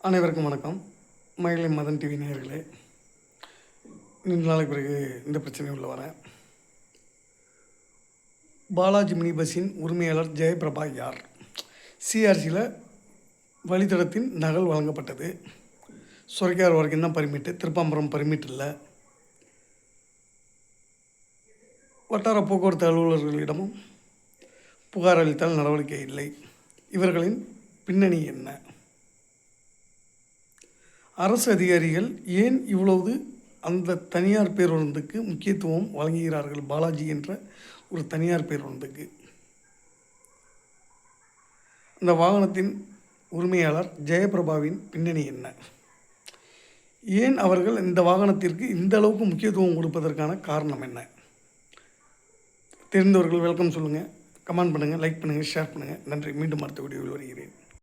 அனைவருக்கும் வணக்கம். மயிலை மதன் டிவி நேயர்களே, நீண்ட நாளைக்கு பிறகு இந்த பிரச்சனை உள்ள வரேன். பாலாஜி மினி பஸ்ஸின் உரிமையாளர் ஜெயபிரபா யார்? சிஆர்சியில் வழித்தடத்தின் நகல் வழங்கப்பட்டது. சுரைக்கார் வரைக்கும் தான் பர்மிட்டு, திருப்பாம்பரம் பர்மிட் இல்லை. வட்டார போக்குவரத்து அலுவலர்களிடமும் புகார் அளித்தால் நடவடிக்கை இல்லை. இவர்களின் பின்னணி என்ன? அரசு அதிகாரிகள் ஏன் இவ்வளவு அந்த தனியார் பேருந்துக்கு முக்கியத்துவம் வழங்குகிறார்கள்? பாலாஜி என்ற ஒரு தனியார் பேருந்துக்கு அந்த வாகனத்தின் உரிமையாளர் ஜெயபிரபாவின் பின்னணி என்ன? ஏன் அவர்கள் இந்த வாகனத்திற்கு இந்த அளவுக்கு முக்கியத்துவம் கொடுப்பதற்கான காரணம் என்ன? தெரிந்தவர்கள் வெல்கம் சொல்லுங்கள், கமெண்ட் பண்ணுங்கள், லைக் பண்ணுங்கள், ஷேர் பண்ணுங்கள். நன்றி. மீண்டும் அடுத்த வீடியோவில் வருகிறேன்.